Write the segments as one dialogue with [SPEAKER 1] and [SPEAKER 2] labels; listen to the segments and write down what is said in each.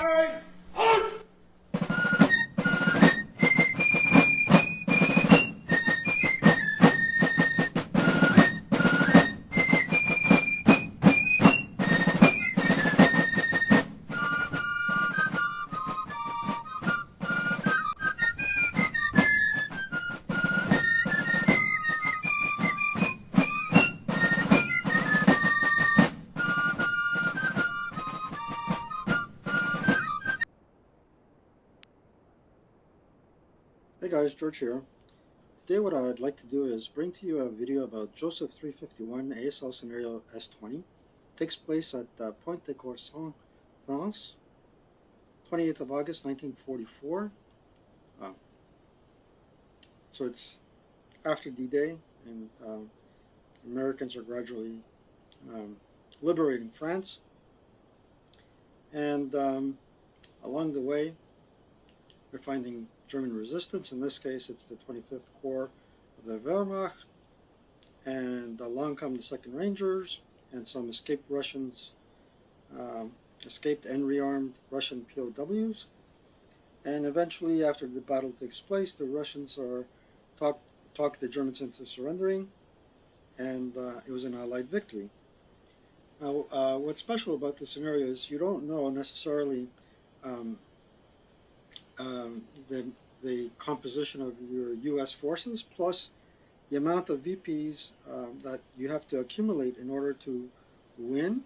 [SPEAKER 1] Military, halt!
[SPEAKER 2] Hey guys, George here. Today what I would like to do is bring to you a video about Joseph 351 ASL scenario S20. It takes place at Pointe de Courson, France, 28th of August 1944. Uh, so it's after D-Day, and Americans are gradually um, liberating France. And along the way, they're finding German resistance. In this case, it's the 25th Corps of the Wehrmacht. And along come the 2nd Rangers and some escaped Russians, escaped and rearmed Russian POWs. And eventually, after the battle takes place, the Russians are talk the Germans into surrendering, and it was an Allied victory. Now, what's special about this scenario is you don't know necessarily um, um, the the composition of your U.S. forces, plus the amount of VPs that you have to accumulate in order to win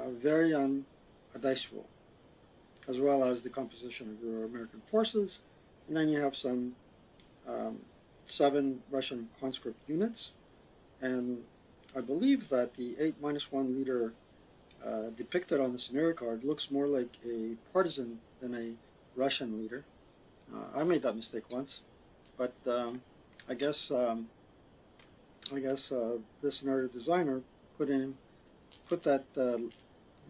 [SPEAKER 2] vary on a dice roll, as well as the composition of your American forces. And then you have some 7 Russian conscript units. And I believe that the 8-1 leader depicted on the scenario card looks more like a partisan than a Russian leader. I made that mistake once, but I guess this scenario designer put that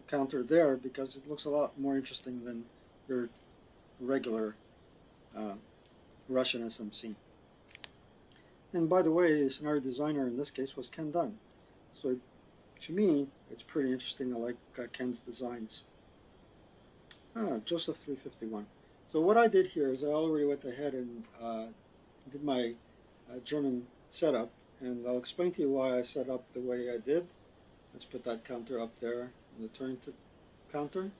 [SPEAKER 2] counter there because it looks a lot more interesting than your regular uh, Russian SMC. And by the way, the scenario designer in this case was Ken Dunn. So to me, it's pretty interesting. I like Ken's designs. Joseph 351. So what I did here is I already went ahead and did my German setup, and I'll explain to you why I set up the way I did. Let's put that counter up there, and the turn to counter.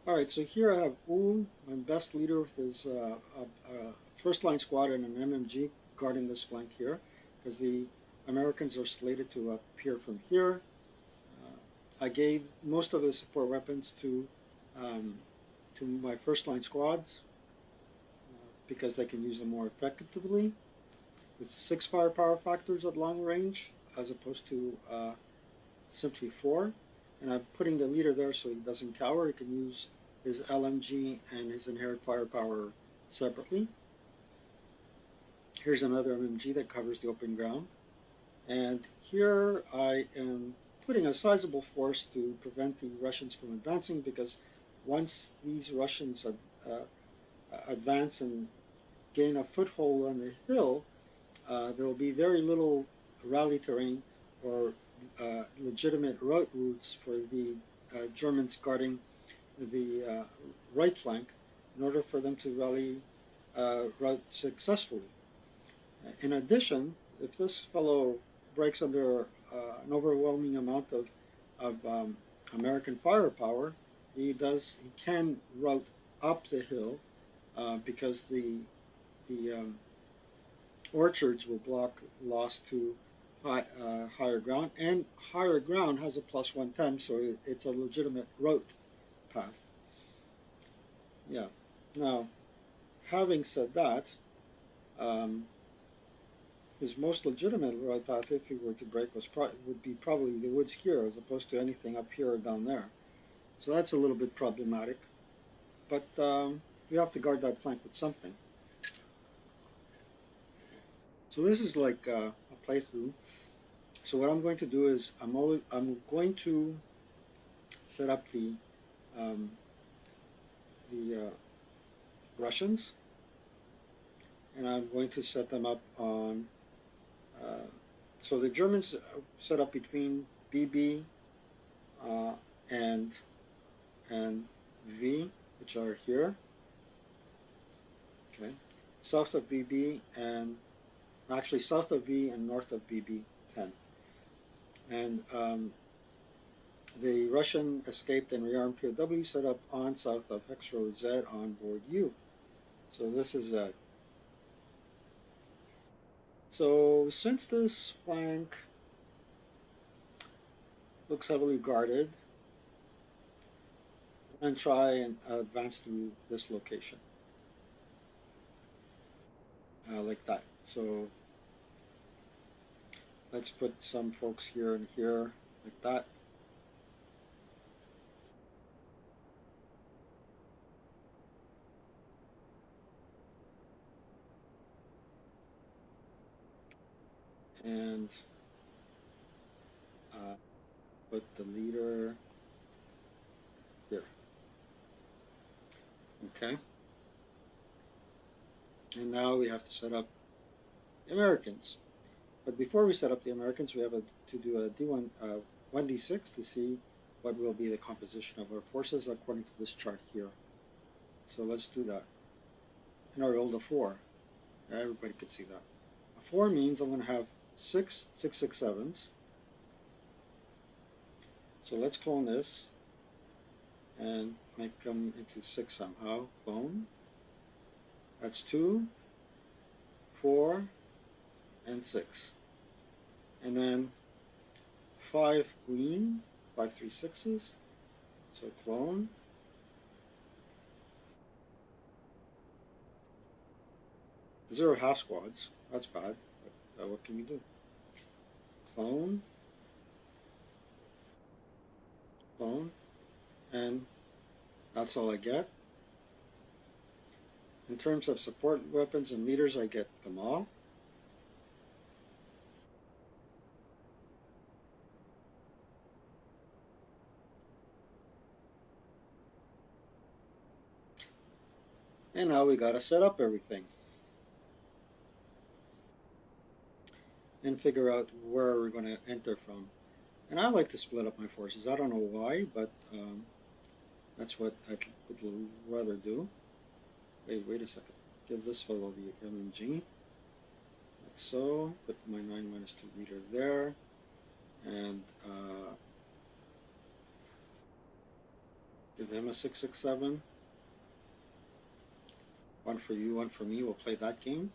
[SPEAKER 2] Alright, so here I have Ulm, my best leader, with his first line squad and an MMG guarding this flank here, because the Americans are slated to appear from here. I gave most of the support weapons to my first line squads because they can use them more effectively with 6 firepower factors at long range as opposed to simply 4. And I'm putting the leader there so he doesn't cower. He can use his LMG and his inherent firepower separately. Here's another MMG that covers the open ground. And here I am putting a sizable force to prevent the Russians from advancing, because once these Russians advance and gain a foothold on the hill, there will be very little rally terrain or legitimate routes for the Germans guarding the right flank in order for them to rally route successfully. In addition, if this fellow breaks under an overwhelming amount of American firepower, he can route up the hill because the orchards will block loss to higher ground, and higher ground has a +110, so it's a legitimate route path. Yeah. Now, having said that, his most legitimate route path, if he were to break, would be probably the woods here, as opposed to anything up here or down there. So that's a little bit problematic. But we have to guard that flank with something. So this is like a playthrough. So what I'm going to do is I'm going to set up the Russians, and I'm going to set them up on. So the Germans set up between BB and V, which are here, okay, south of BB and actually south of V and north of BB 10. And the Russian escaped and rearmed POW set up on south of Hex Row Z on board U. So this is Z. So since this flank looks heavily guarded, and try and advance through this location like that. So let's put some folks here and here like that. And put the leader here. Okay. And now we have to set up the Americans. But before we set up the Americans, we have to do a D1, 1d6 to see what will be the composition of our forces according to this chart here. So let's do that. And I rolled a 4. Everybody could see that. A 4 means I'm going to have 6 6/6/7s. So let's clone this and make them into 6 somehow. Clone. That's 2, 4, and 6. And then 5 green, 5 3/6s. So clone. 0 half squads. That's bad, but what can you do? Clone, clone, and that's all I get. In terms of support weapons and leaders, I get them all. And now we gotta set up everything and figure out where we're gonna enter from. And I like to split up my forces. I don't know why, but that's what I would rather do. Wait a second. Give this fellow the MMG. Like so. Put my 9-2 leader there. And give him a 6/6/7. One for you, one for me. We'll play that game.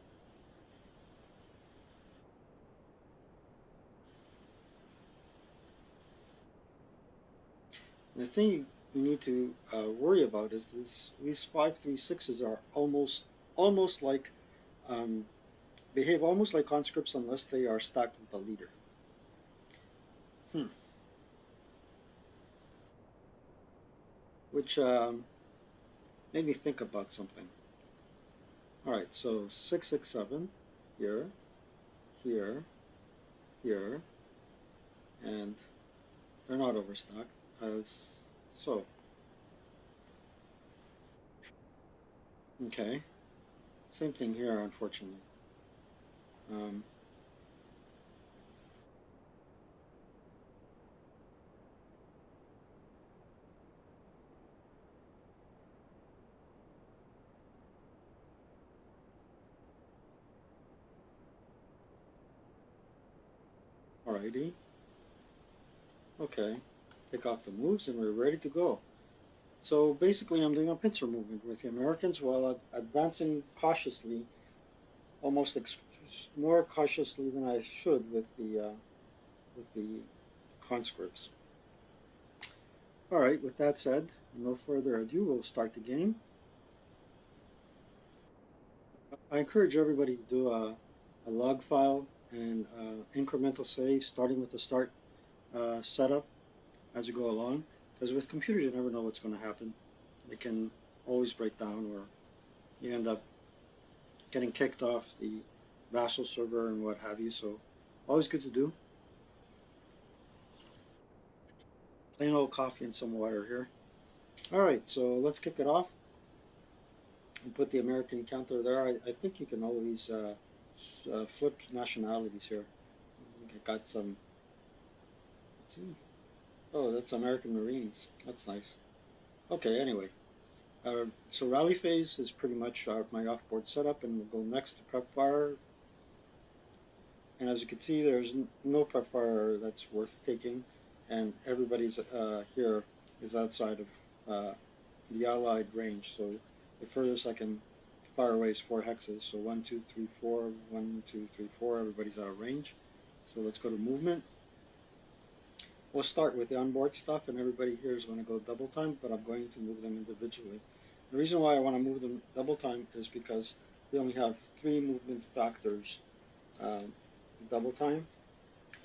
[SPEAKER 2] And the thing you need to worry about is these 5 3/6s are almost like behave almost like conscripts unless they are stacked with a leader. Which made me think about something. All right, so 6/6/7 here, here, here, and they're not overstacked as so. Okay, same thing here, unfortunately. Um, Alrighty. Okay, take off the moves and we're ready to go. So basically I'm doing a pincer movement with the Americans while advancing cautiously, almost more cautiously than I should with the conscripts. Alright, with that said, no further ado, we'll start the game. I encourage everybody to do a log file and incremental saves, starting with the start setup as you go along. Because with computers, you never know what's going to happen. They can always break down, or you end up getting kicked off the vassal server and what have you. So, always good to do. Plain old coffee and some water here. All right, so let's kick it off and put the American counter there. I think you can always flip nationalities here. I got some. Let's see. Oh, that's American Marines. That's nice. Okay, anyway, so rally phase is pretty much my off-board setup, and we'll go next to prep fire. And as you can see, there's no prep fire that's worth taking, and everybody's here is outside of the allied range. So the furthest I can fire away is 4 hexes. So 1, 2, 3, 4, 1, 2, 3, 4. Everybody's out of range. So let's go to movement. We'll start with the onboard stuff, and everybody here is going to go double time, but I'm going to move them individually. The reason why I want to move them double time is because we only have 3 movement factors double time.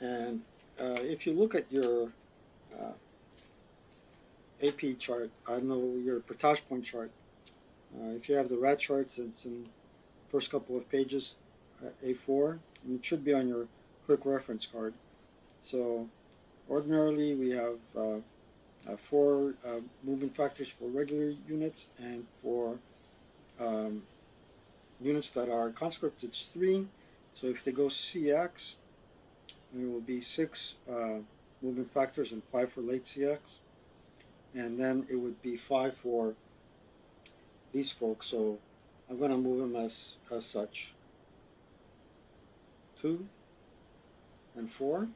[SPEAKER 2] And if you look at your AP chart, I know your portage point chart, if you have the rat charts, it's in the first couple of pages, A4, and it should be on your quick reference card. So ordinarily we have 4 movement factors for regular units, and for units that are conscript it's 3. So if they go CX, there will be 6 movement factors and 5 for late CX, and then it would be 5 for these folks. So I'm going to move them as such. 2 and 4,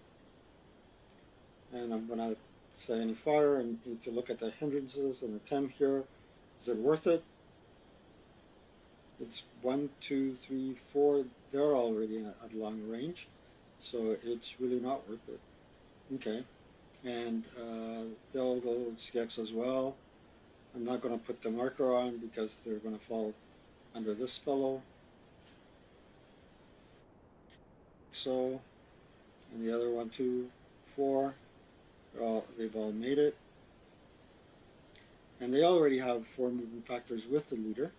[SPEAKER 2] and I'm going to say any fire. And if you look at the hindrances and the temp here, is it worth it? It's 1, 2, 3, 4. They're already at long range, so it's really not worth it. Okay, and they'll go CX as well. I'm not going to put the marker on because they're going to fall under this fellow. So, and the other 1, 2, 4, they've all made it. And they already have 4 movement factors with the leader.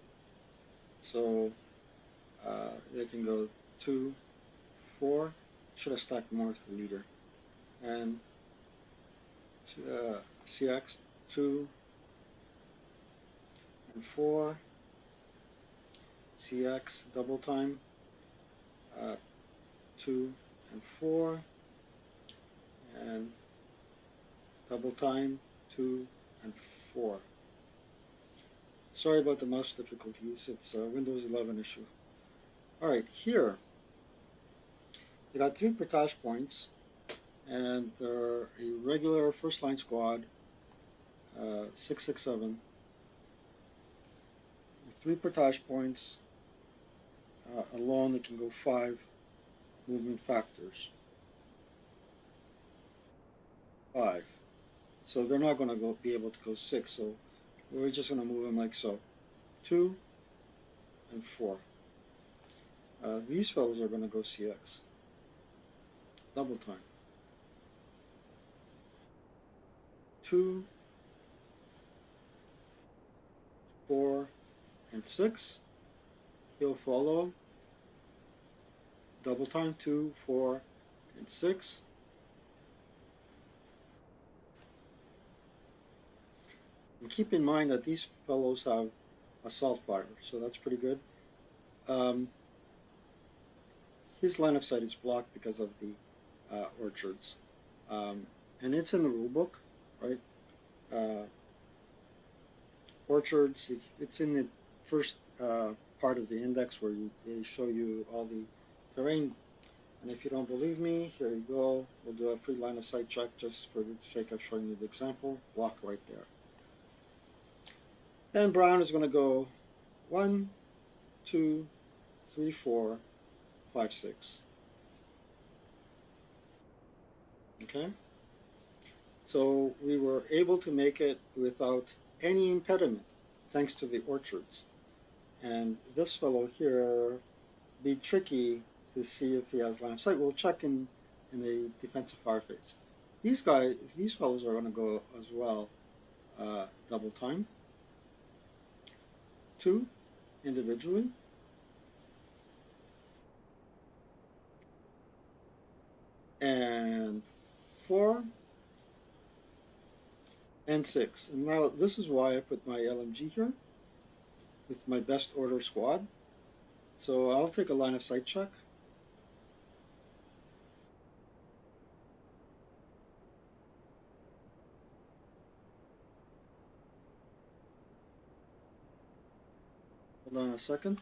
[SPEAKER 2] So they can go 2, 4. Should have stacked more with the leader. And CX 2 and 4. CX double time 2 and 4. And double time 2 and 4. Sorry about the mouse difficulties. It's a Windows 11 issue. Alright, here they got 3 portage points, and they're a regular first line squad, 667. 3 portage points alone. They can go 5 movement factors. 5. So they're not going to be able to go 6. So we're just going to move them like so. 2 and 4. These fellows are going to go CX. Double time. 2, 4, and 6. He'll follow. Double time 2, 4, and 6. And keep in mind that these fellows have assault fire, so that's pretty good. His line of sight is blocked because of the orchards, and it's in the rule book, right? Orchards, it's in the first part of the index where they show you all the terrain. And if you don't believe me, here you go. We'll do a free line of sight check just for the sake of showing you the example. Block right there. And brown is going to go 1, 2, 3, 4, 5, 6. Okay? So we were able to make it without any impediment, thanks to the orchards. And this fellow here, be tricky to see if he has line of sight. We'll check in the defensive fire phase. These fellows are going to go as well, double time. 2 individually. And 4 and 6. And now this is why I put my LMG here with my best order squad. So I'll take a line of sight check. Hold on a second.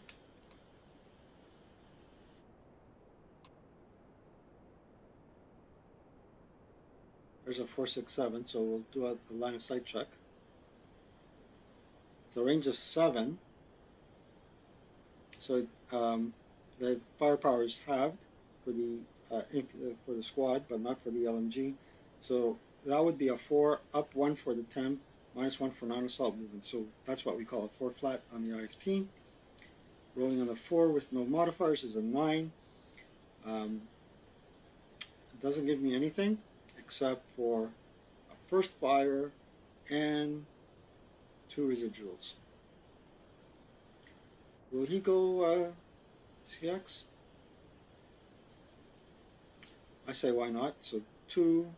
[SPEAKER 2] There's a 467, so we'll do a line of sight check. So range is 7. So the firepower is halved for the squad, but not for the LMG. So that would be a 4, up 1 for the temp, -1 for non-assault movement. So that's what we call a 4 flat on the IFT. Rolling on a 4 with no modifiers is a 9. It doesn't give me anything except for a first fire and 2 residuals. Will he go CX? I say why not. So 2,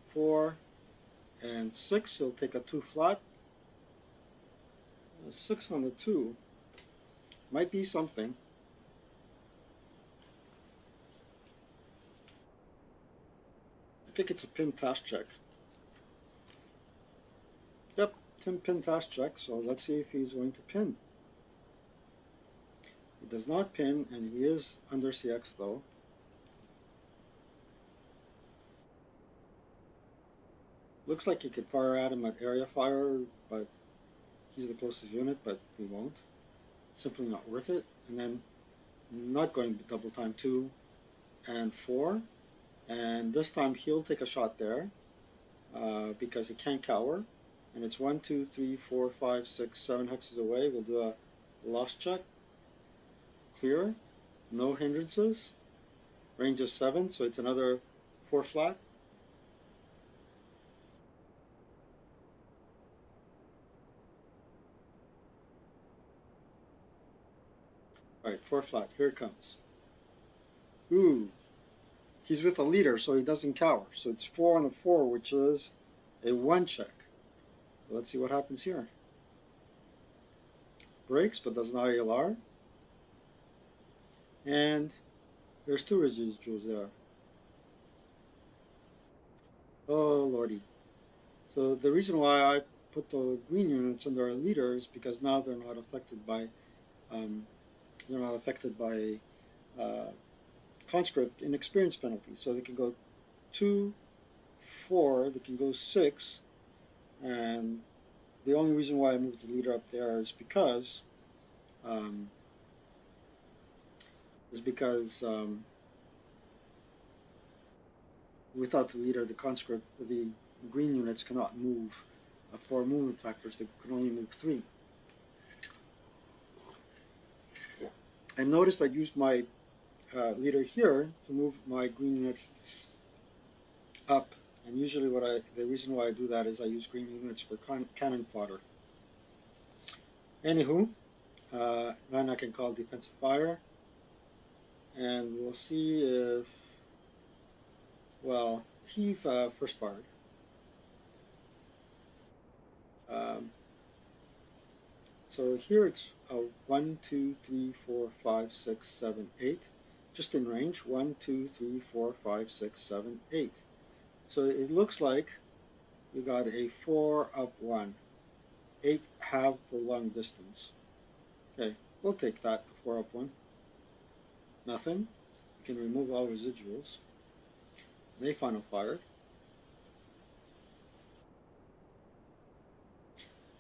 [SPEAKER 2] 4, and 6. He'll take a 2 flat. A 6 on the 2 might be something. I think it's a pin task check. Yep, pin task check. So let's see if he's going to pin. He does not pin, and he is under CX though. Looks like he could fire at him at area fire, but he's the closest unit, but we won't. It's simply not worth it. And then not going to double time 2 and 4. And this time he'll take a shot there because he can't cower. And it's 1, 2, 3, 4, 5, 6, 7 hexes away. We'll do a loss check. Clear. No hindrances. Range of 7, so it's another 4 flat. Alright, 4 flat. Here it comes. Ooh. He's with a leader, so he doesn't cower. So it's 4 on the 4, which is a 1 check. So let's see what happens here. Breaks, but does not ALR. And there's 2 residuals there. Oh lordy. So the reason why I put the green units under a leader is because now they're not affected by conscript inexperience penalty. So they can go 2, 4, they can go 6, and the only reason why I moved the leader up there is because without the leader, the conscript, the green units cannot move 4 movement factors. They can only move 3. And notice I used my leader here to move my green units up. And usually the reason why I do that is I use green units for cannon fodder. Anywho, then I can call defensive fire. And we'll see if, well, he first fired. So here it's 1, 2, 3, 4, 5, 6, 7, 8. Just in range, 1, 2, 3, 4, 5, 6, 7, 8. So it looks like we got a 4 up 1. 8 half for long distance. Okay, we'll take that, the 4 up 1. Nothing. We can remove all residuals. They final fired.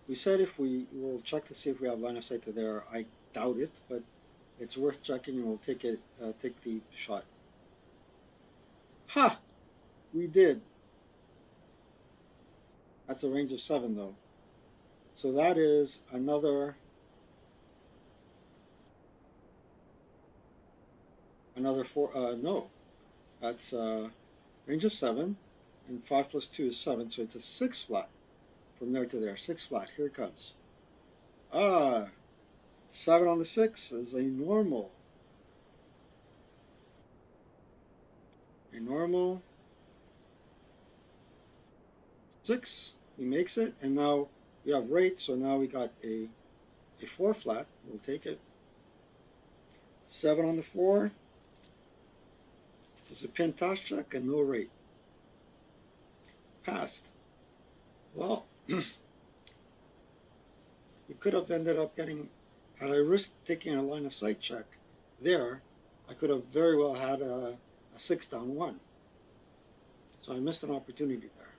[SPEAKER 2] We said if we will check to see if we have line of sight to there. I doubt it, but it's worth checking, and we'll take the shot. Ha! We did. That's a range of 7 though. So that is another 4. No, that's range of 7, and 5 plus 2 is 7, so it's a 6 flat. From there to there, 6 flat. Here it comes. 7 on the 6 is a normal. A normal 6. He makes it, and now we have rate, so now we got a 4 flat. We'll take it. 7 on the 4. It's a pin task check and no rate. Passed. Well, you could have ended up getting Had I risked taking a line of sight check there, I could have very well had a 6-down-1. So I missed an opportunity there.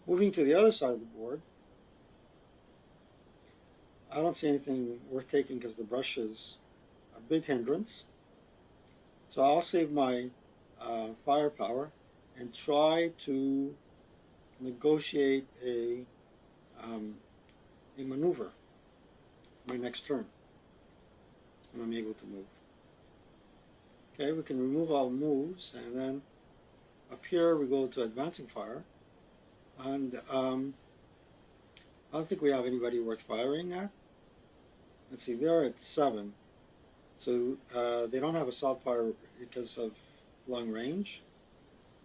[SPEAKER 2] Moving to the other side of the board, I don't see anything worth taking because the brush is a big hindrance. So I'll save my firepower and try to negotiate a maneuver my next turn when I'm able to move. Okay, we can remove all moves, and then up here we go to advancing fire, and I don't think we have anybody worth firing at. Let's see, they're at 7, so they don't have a assault fire because of long range.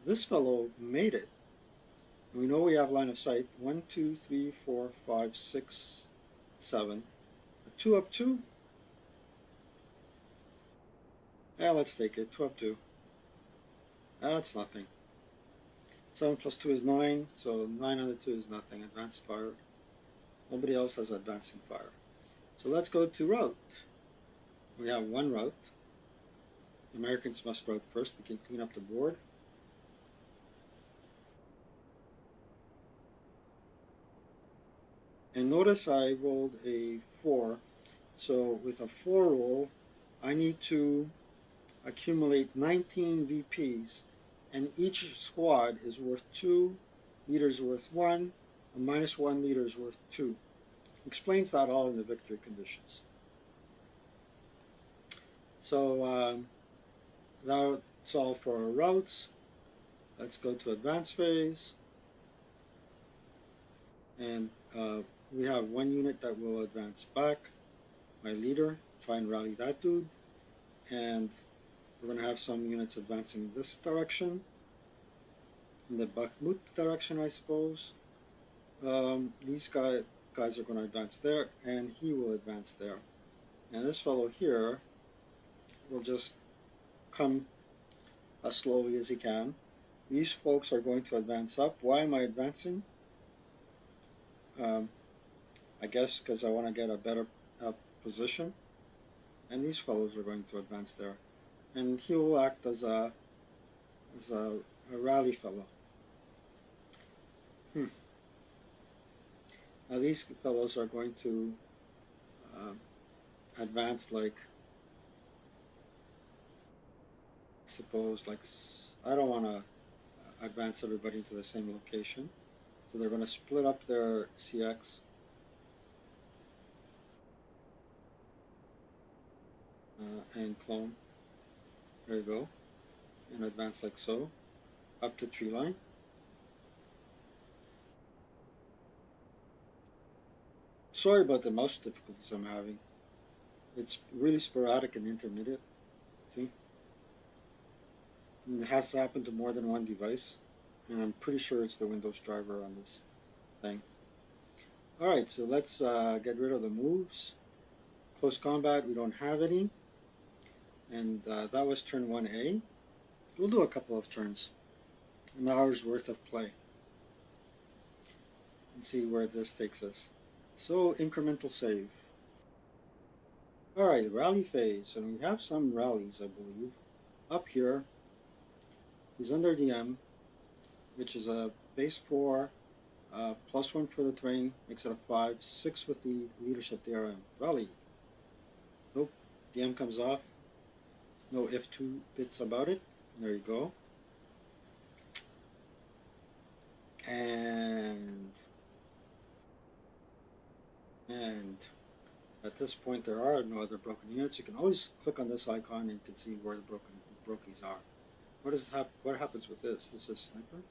[SPEAKER 2] This fellow made it. We know we have line of sight. 1, 2, 3, 4, 5, 6, 7. A 2 up 2. Yeah, let's take it. 2 up 2. That's nothing. 7 plus 2 is 9, so 9 on the 2 is nothing. Advanced fire. Nobody else has advancing fire. So let's go to route. We have one route. The Americans must route first. We can clean up the board. And notice I rolled a 4. So with a 4 roll, I need to accumulate 19 VPs. And each squad is worth 2, leaders worth 1, and -1 leader is worth 2. Explains that all in the victory conditions. So that's all for our routes. Let's go to advance phase. And we have one unit that will advance back. My leader, try and rally that dude. And we're going to have some units advancing this direction. In the Bakhmut direction, I suppose. These guys are going to advance there, and he will advance there. And this fellow here will just come as slowly as he can. These folks are going to advance up. Why am I advancing? I guess because I want to get a better position. And these fellows are going to advance there. And he will act as a rally fellow. Now these fellows are going to advance like, suppose, like, I don't want to advance everybody to the same location. So they're going to split up their CX. And clone. There you go. And advance like so. Up the tree line. Sorry about the mouse difficulties I'm having. It's really sporadic and intermittent. See? And it has to happen to more than one device. And I'm pretty sure it's the Windows driver on this thing. Alright, so let's get rid of the moves. Close combat, we don't have any. And that was turn 1A. We'll do a couple of turns. An hour's worth of play. And see where this takes us. So, incremental save. Alright, rally phase. And we have some rallies, I believe. Up here is under DM, which is a base 4, +1 for the terrain, makes it a 5, 6 with the leadership DRM. Rally. Nope, DM comes off. No if 2 bits about it. There you go. And at this point there are no other broken units. You can always click on this icon and you can see where the brokies are. What happens with this? This is sniper.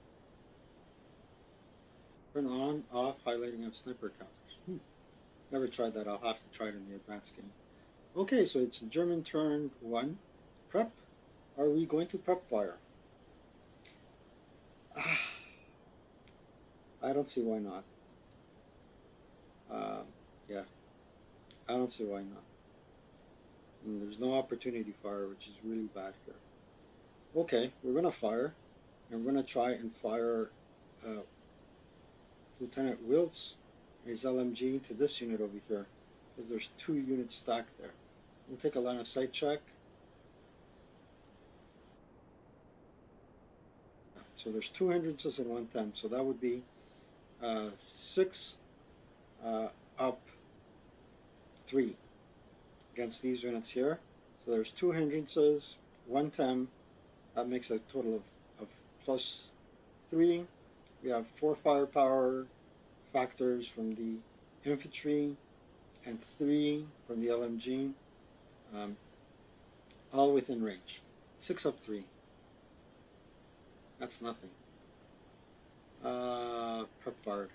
[SPEAKER 2] Turn on, off, highlighting of sniper counters. Never tried that. I'll have to try it in the advanced game. Okay, so it's German turn 1. Prep. Are we going to prep fire? I don't see why not. Yeah, I don't see why not. And there's no opportunity fire, which is really bad here. Okay, we're going to fire. And we're going to try and fire Lieutenant Wiltz, his LMG, to this unit over here. because there's 2 units stacked there. We'll take a line of sight check. So there's 2 hindrances and 1 temp. So that would be 6 up 3 against these units here. So there's 2 hindrances, 1 temp. That makes a total of plus 3. We have 4 firepower factors from the infantry and 3 from the LMG, all within range. 6 up 3. That's nothing. Prep fired.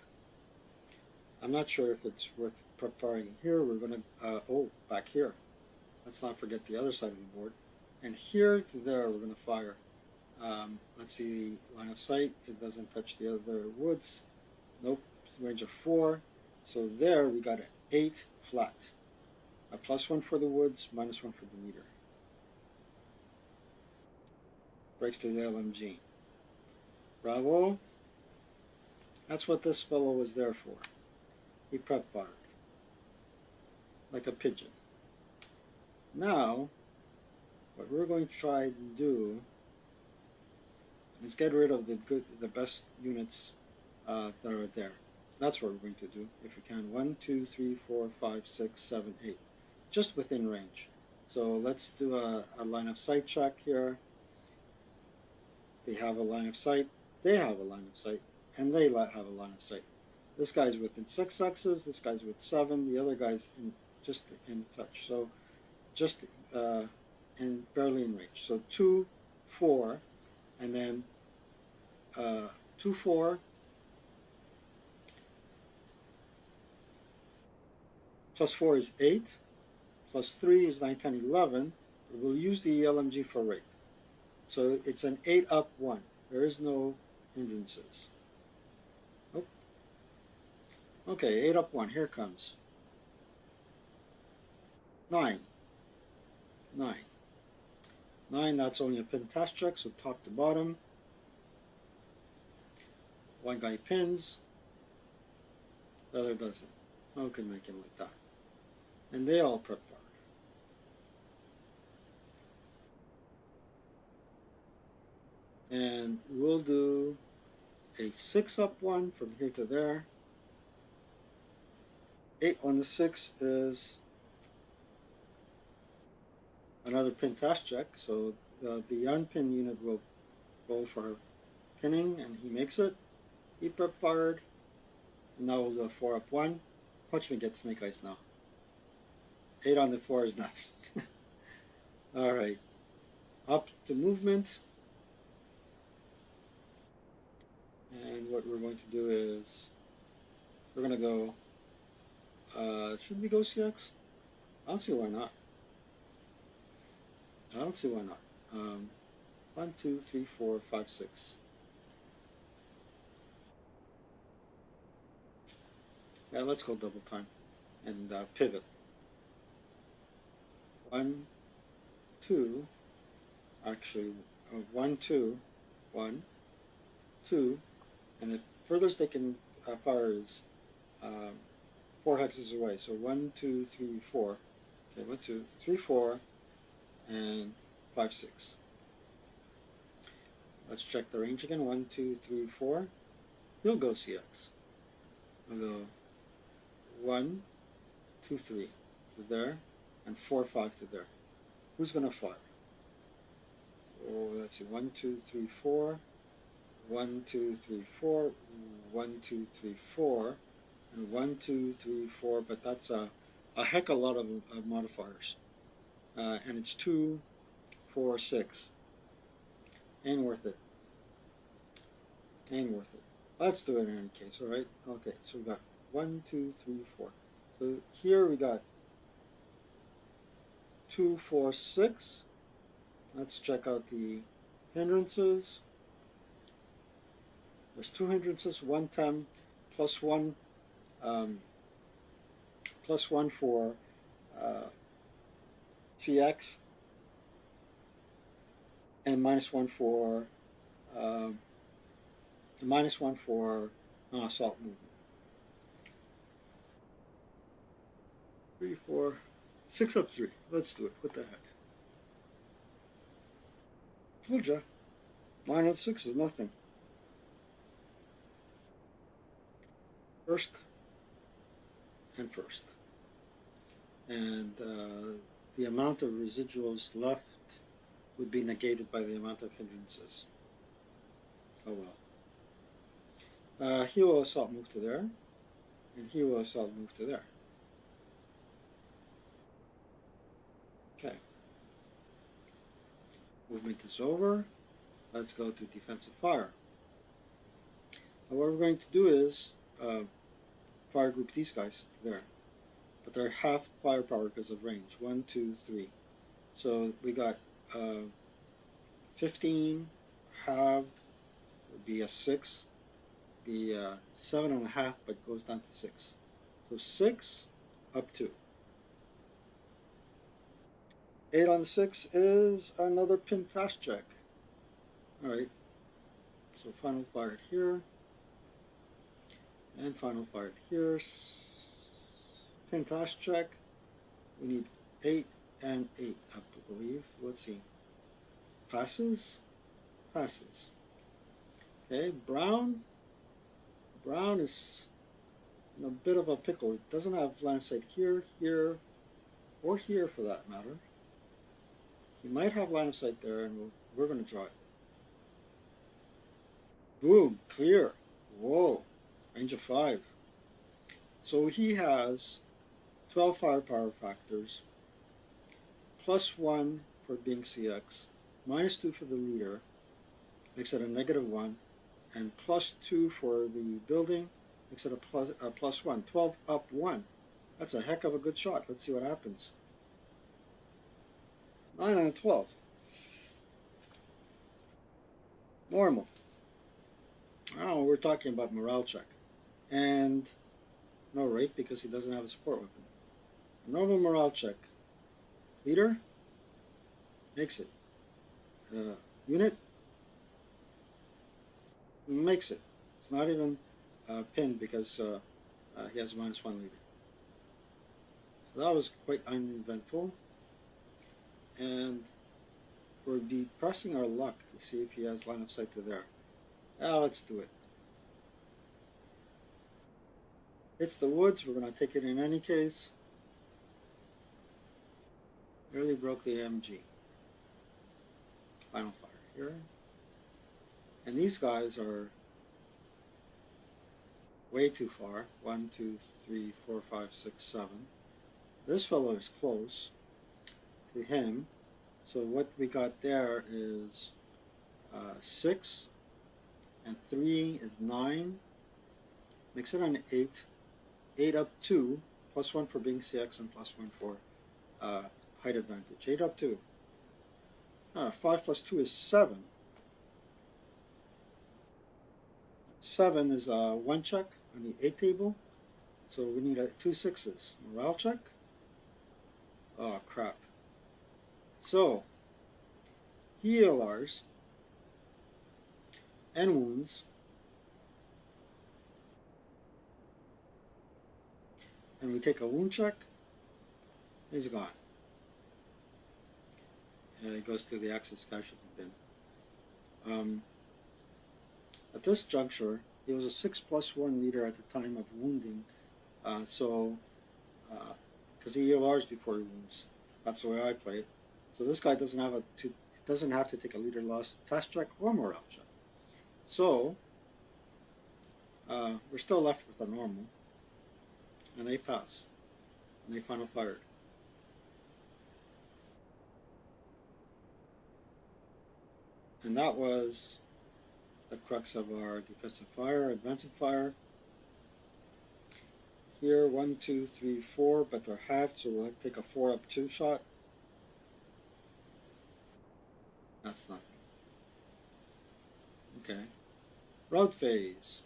[SPEAKER 2] I'm not sure if it's worth prep firing here. We're going to, back here. Let's not forget the other side of the board. And here to there, we're going to fire. Let's see the line of sight. It doesn't touch the other woods. Nope, range of 4. So there we got an 8 flat. A +1 for the woods, -1 for the leader. Breaks to the LMG. Bravo. That's what this fellow was there for. He prep fired. Like a pigeon. Now, what we're going to try and do is get rid of the best units that are there. That's what we're going to do if we can. 1, 2, 3, 4, 5, 6, 7, 8. Just within range. So let's do a line of sight check here. They have a line of sight. They have a line of sight. And they have a line of sight. This guy's within 6 X's. This guy's with 7. The other guy's just in touch. So just and barely in range. So 2, 4, and then 2, 4, plus 4 is 8, plus 3 is 9, 10, 11. We'll use the LMG for rate. So it's an 8 up 1. There is no hindrances. Oh. Okay, 8 up 1. Here comes 9. 9. 9, that's only a pin test check, so top to bottom. One guy pins, the other doesn't. How can make him like that? And they all prep fired. And we'll do a 6 up 1 from here to there. 8 on the 6 is another pin test check, so the unpin unit will go for pinning, and he makes it. He prep fired, and now we'll do a 4 up 1. Watch me get snake eyes now. 8 on the 4 is nothing. Alright, up to movement, and what we're going to do is we're going to go, should we go CX? I don't see why not. I don't see why not. 1, 2, 3, 4, 5, 6. Yeah, let's go double time and pivot. 1, 2. Actually, 1, 2, 1, 2, and the furthest they can fire is 4 hexes away. So 1, 2, 3, 4. Okay, 1, 2, 3, 4. And 5, 6. Let's check the range again. 1, 2, 3, 4. He'll go CX. I'll go 1, 2, 3 to there, and 4, 5 to there. Who's gonna fire? Oh, let's see. 1, 2, 3, 4. 1, 2, 3, 4. 1, 2, 3, 4. And 1, 2, 3, 4. But that's a heck of a lot of modifiers. And it's 2, 4, 6. Ain't worth it. Ain't worth it. Let's do it in any case, alright? Okay, so we got 1, 2, 3, 4. So here we got 2, 4, 6. Let's check out the hindrances. There's 2 hindrances, 1 10, +1, +1 for CX, and -1 for -1 for assault movement. 3, 4, 6 up 3. Let's do it. What the heck? Told ya. 9 and 6 is nothing. First and first. And the amount of residuals left would be negated by the amount of hindrances. Oh well. He will assault move to there, and he will assault move to there. Okay. Movement is over. Let's go to defensive fire. Now what we're going to do is fire group these guys to there. But they're half firepower because of range. 1, 2, 3. So we got 15 halved would be a 6. Be 7.5, but goes down to 6. So 6 up 2. 8 on the 6 is another pintash check. Alright. So final fired here. And final fired here. Pintash check. We need 8 and 8 up, I believe. Let's see. Passes? Passes. Okay, brown. Brown is in a bit of a pickle. It doesn't have line of sight here, here, or here for that matter. He might have line of sight there, and we're going to draw it. Boom, clear. Whoa, range of 5. So he has 12 firepower factors, +1 for being CX, -2 for the leader, makes it a -1, and +2 for the building, makes it a +1. 12 up 1. That's a heck of a good shot. Let's see what happens. 9 and a 12. Normal. Oh, we're talking about morale check. And no rate because he doesn't have a support weapon. Normal morale check. Leader makes it. Unit makes it. It's not even pinned because he has -1 leader. So that was quite uneventful. And we'll be pressing our luck to see if he has line of sight to there. Let's do it. It's the woods. We're going to take it in any case. Nearly broke the MG. Final fire here. And these guys are way too far. 1, 2, 3, 4, 5, 6, 7. This fellow is close to him. So what we got there is 6 and 3 is 9. Makes it an 8. 8 up 2, +1 for being CX and +1 for height advantage. 8 up 2. 5 + 2 is 7. 7 is 1 check on the 8 table. So we need 2 6s. Morale check. Oh crap. So ELRs and wounds. And we take a wound check. He's gone. And it goes to the Axis casualty bin. At this juncture, he was a 6+1 leader at the time of wounding. Because he ELRs before he wounds. That's the way I play it. So this guy doesn't have to take a leader loss task check or morale check. So we're still left with a normal. And they pass. And they final fired. And that was the crux of our defensive fire, advancing fire. Here, 1, 2, 3, 4, but they're halved, so we'll take a 4 up 2 shot. That's nothing. Okay. Road phase.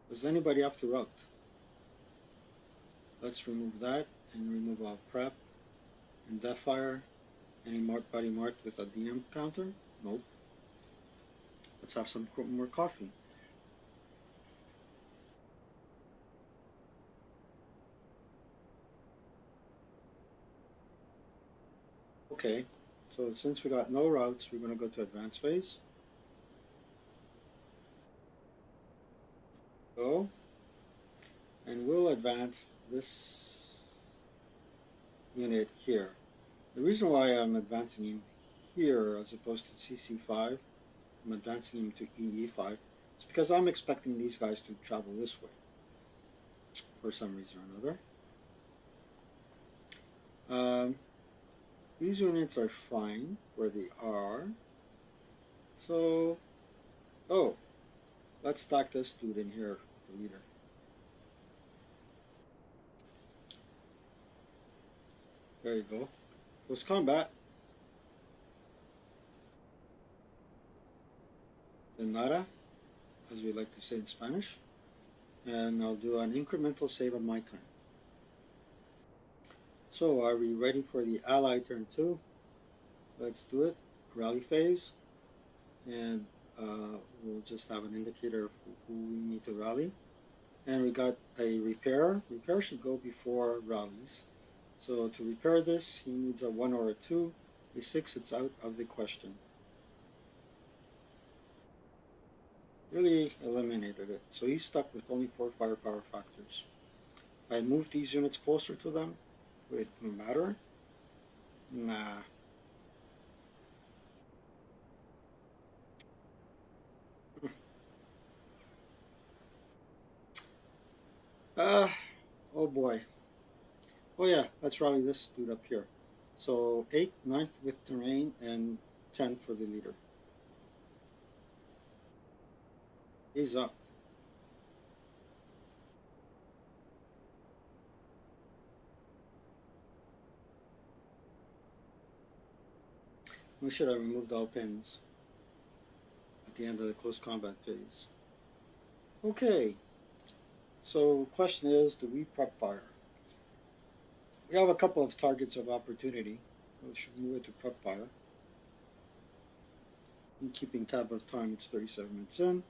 [SPEAKER 2] Does anybody have to route? Let's remove that and remove our prep and death fire. Anybody marked with a DM counter? Nope. Let's have some more coffee. Okay, so since we got no routes, we're going to go to advanced phase. Go, and we'll advance this unit here. The reason why I'm advancing him here as opposed to CC5, I'm advancing him to EE5, is because I'm expecting these guys to travel this way for some reason or another. These units are fine where they are. So, oh, let's stack this dude in here with the leader. There you go. Close combat. De nada, as we like to say in Spanish. And I'll do an incremental save on my time. So, are we ready for the ally turn 2? Let's do it. Rally phase. And we'll just have an indicator of who we need to rally. And we got a repair. Repair should go before rallies. So to repair this, he needs a 1 or a 2. A 6, it's out of the question. Really eliminated it. So he's stuck with only 4 firepower factors. I moved these units closer to them. Would it matter? Nah. Oh boy. Oh yeah, let's rally this dude up here. So 8, 9th with terrain, and 10 for the leader. He's up. We should have removed all pins at the end of the close combat phase. Okay, so question is, do we prep fire? We have a couple of targets of opportunity. We should move it to prep fire. I'm keeping tab of time, it's 37 minutes in.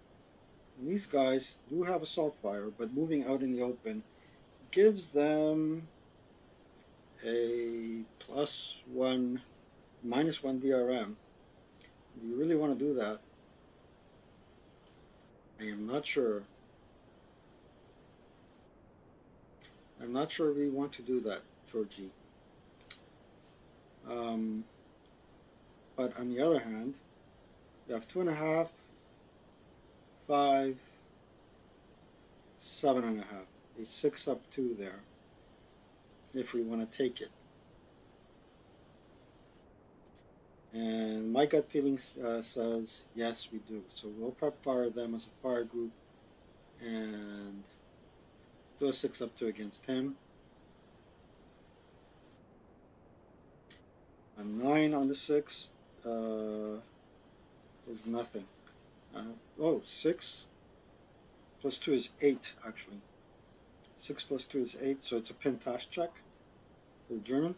[SPEAKER 2] And these guys do have assault fire, but moving out in the open gives them a +1, -1 DRM. Do you really want to do that? I am not sure. I'm not sure we want to do that, Georgie. But on the other hand, you have 2.5, 5, 7.5, a 6 up 2 there, if we want to take it. And my gut feeling says yes, we do. So we'll prep fire them as a fire group and do a 6 up 2 against him. A 9 on the 6 is nothing. 6 plus 2 is 8 actually. 6 plus 2 is 8, so it's a pin task check for the German.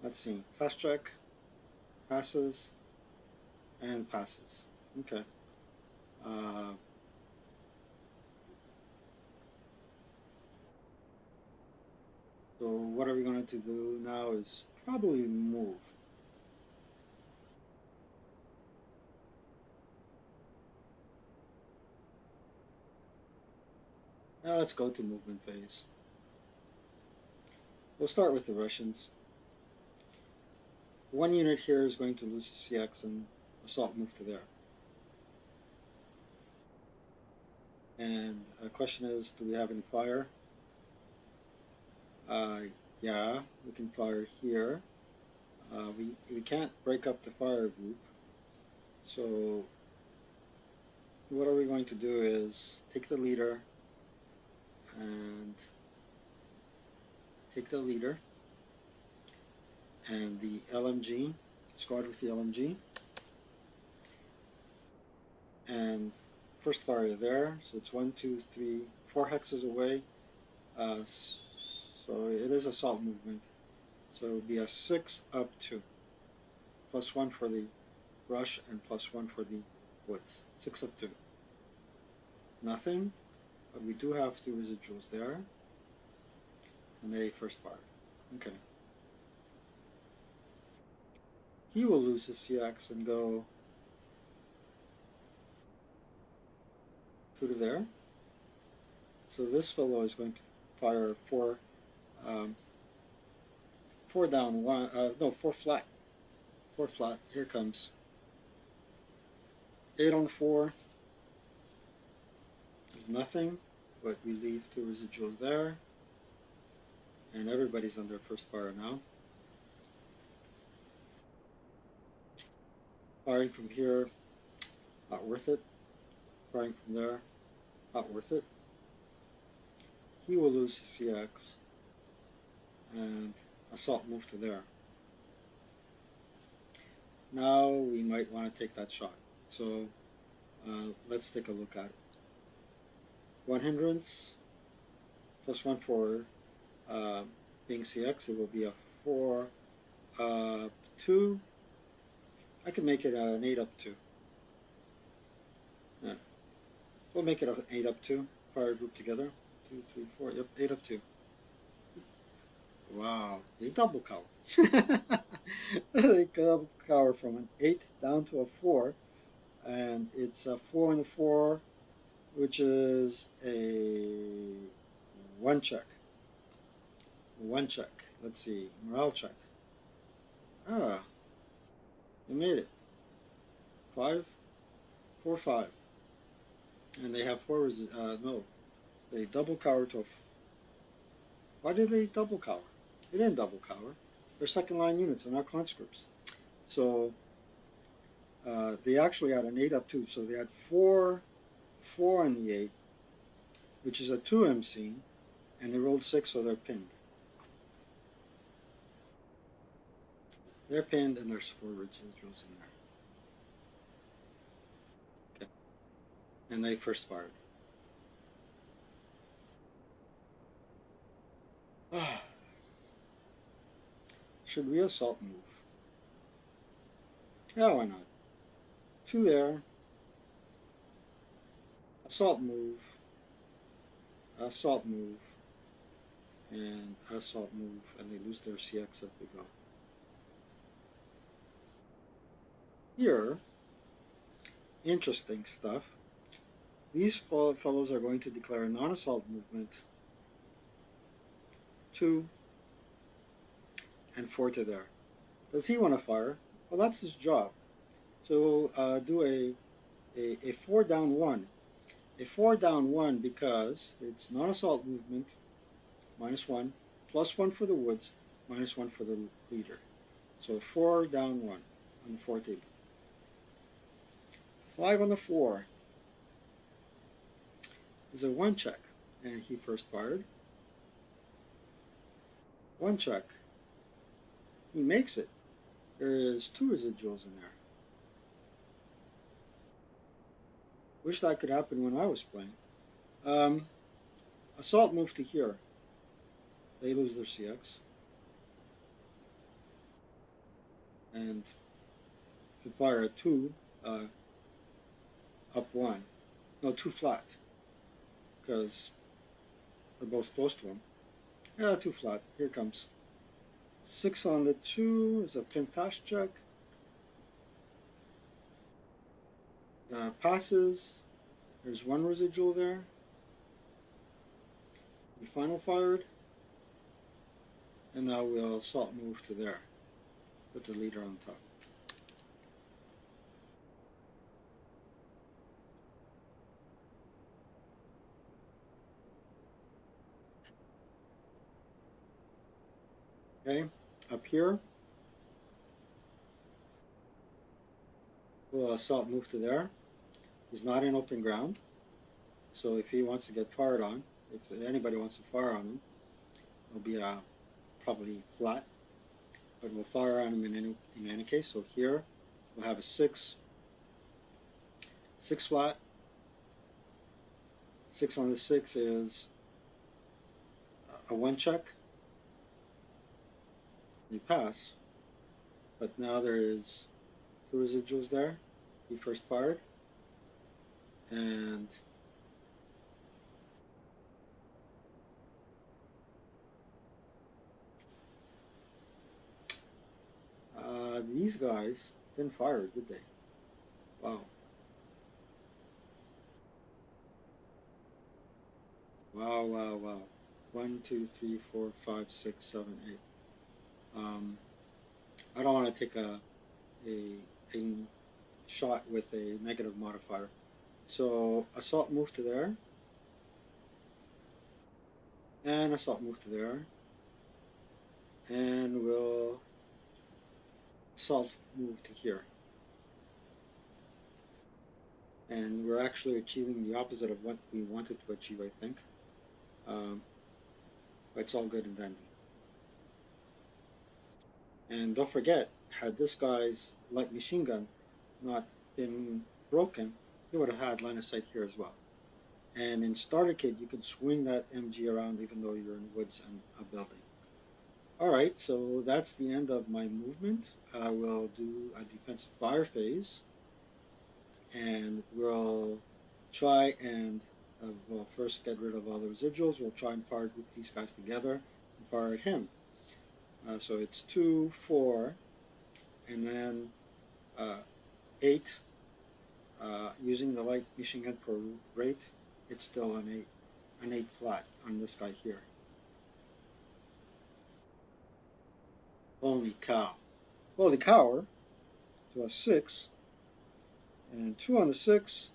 [SPEAKER 2] Let's see. Task check, passes, and passes. Okay. So what are we going to do now is probably move. Now let's go to movement phase. We'll start with the Russians. One unit here is going to lose the CX and assault move to there. And the question is, do we have any fire? Yeah, we can fire here. We can't break up the fire group. So what are we going to do is take the leader and the LMG, squad with the LMG, and first fire there. So it's 1, 2, 3, 4 hexes away. So it is assault movement. So it would be a 6 up 2, +1 for the rush and +1 for the woods. 6 up 2. Nothing, but we do have 2 residuals there. And a first fire. Okay. He will lose his CX and go 2 to there. So this fellow is going to fire 4, 4 down, 1, no, 4 flat. 4 flat, here comes. 8 on the 4 is nothing, but we leave 2 residuals there. And everybody's on their first fire now. Firing from here, not worth it. Firing from there, not worth it. He will lose his CX. And assault move to there. Now we might want to take that shot. So let's take a look at it. 1 hindrance, plus 1 for being CX, it will be a 4, 2. I can make it an 8 up 2. Yeah. We'll make it an 8 up 2. Fire group together. 2, 3, 4. Yep, 8 up 2. Wow, they double cower. They double cower from an 8 down to a 4. And it's a 4 and a 4, which is a 1 check. 1 check. Let's see. Morale check. Ah, they made it. 5, 4, 5. And they have 4 no. They double cower to a why did they double cower? They didn't double cower. They're second line units, they're not conscripts. So they actually had an 8 up 2. So they had 4 on the 8, which is a 2 MC, and they rolled 6, so they're pinned. They're pinned, and there's 4 residuals in there. Okay. And they first fired. Should we assault move? Yeah, why not? 2 there. Assault move. Assault move. And assault move. And they lose their CX as they go. Here, interesting stuff. These fellows are going to declare a non-assault movement. 2 and 4 to there. Does he want to fire? Well, that's his job. So we'll do a 4 down 1. A 4 down 1 because it's non-assault movement, -1, +1 for the woods, -1 for the leader. So 4 down 1 on the 4 table. 5 on the 4 is a 1 check, and he first fired. 1 check. He makes it. There is 2 residuals in there. Wish that could happen when I was playing. Assault move to here. They lose their CX. And can fire a 2 up 1. No, 2 flat. Because they're both close to him. Yeah, 2 flat. Here it comes. 6 on the 2 is a pintash check. Passes. There's 1 residual there. We final fired. And now we'll assault move to there. Put the leader on top. Okay, up here, we'll assault move to there. He's not in open ground, so if he wants to get fired on, if anybody wants to fire on him, it'll be probably flat, but we'll fire on him in any case. So here, we'll have a 6 flat. 6 on the 6 is a 1 check. They pass, but now there is 2 residuals there. He first fired, and these guys didn't fire, did they? Wow. Wow, wow, wow. One, two, three, four, five, six, seven, eight. Um, I don't want to take a shot with a negative modifier. So assault move to there, and assault move to there, and we'll assault move to here. And we're actually achieving the opposite of what we wanted to achieve, I think. Um, but it's all good and dandy. And don't forget, had this guy's light machine gun not been broken, he would have had line of sight here as well. And in starter kit, you can swing that MG around even though you're in woods and a building. All right, so that's the end of my movement. I will do a defensive fire phase, and we'll try and we'll first get rid of all the residuals. We'll try and fire group these guys together and fire at him. So it's 2, 4, and then 8. Using the light machine gun for rate, it's still an 8 flat on this guy here. Holy cow. Well, the cower to a 6, and 2 on the 6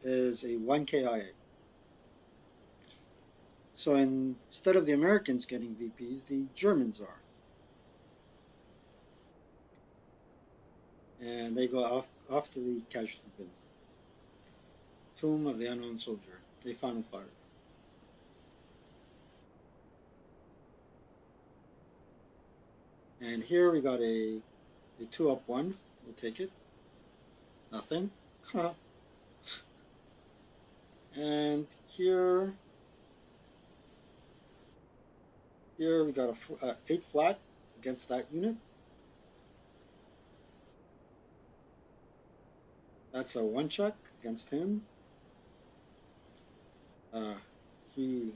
[SPEAKER 2] is a 1 KIA. So instead of the Americans getting VPs, the Germans are. And they go off to the casualty bin. Tomb of the Unknown Soldier. They final fired. And here we got a 2 up 1. We'll take it. Nothing. Huh. And here we got a 8 flat against that unit. That's a 1 check against him. In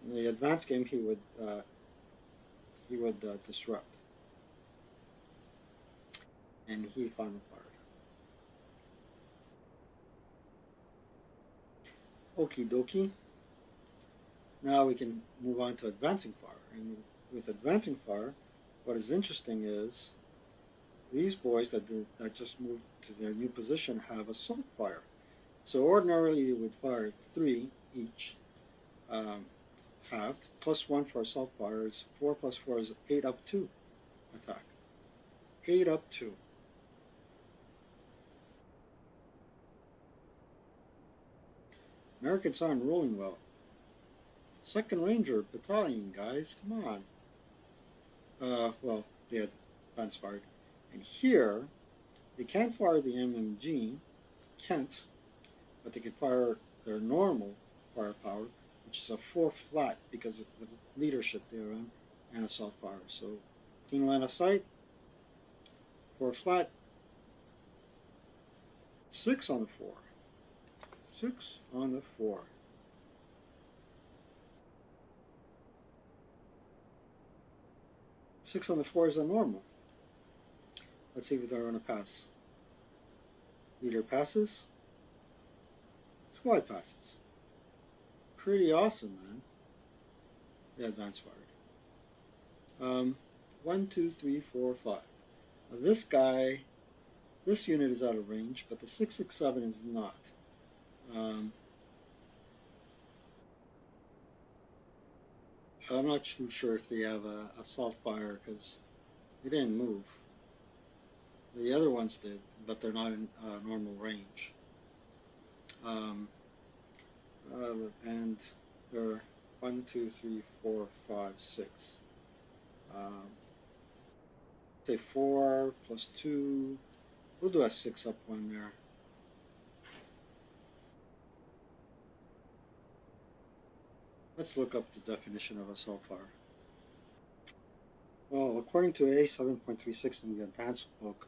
[SPEAKER 2] the advanced game he would disrupt, and he final fired. Okie dokie. Now we can move on to advancing fire, and with advancing fire, what is interesting is these boys that just moved to their new position have assault fire. So ordinarily you would fire 3 each, halved. +1 for assault fire is 4 + 4 is 8 up 2 attack. 8 up 2. Americans aren't rolling well. 2nd Ranger Battalion, guys, come on. Well, they had advance fired. And here, they can't fire the MMG, can't, but they can fire their normal firepower, which is a 4 flat because of the leadership they're in, and assault fire. So, clean line of sight, 4 flat, 6 on the 4. 6 on the 4. Six on the 4 is a normal. Let's see if they're going to pass. Leader passes. Squad passes. Pretty awesome, man. Yeah, advance fired. 1, 2, 3, 4, 5. Now this guy, this unit is out of range, but the 667 is not. I'm not too sure if they have a assault fire because they didn't move. The other ones did, but they're not in normal range. And they're 1, 2, 3, 4, 5, 6. Say 4 + 2. We'll do a 6 up 1 there. Let's look up the definition of assault fire. Well, according to A7.36 in the advanced book,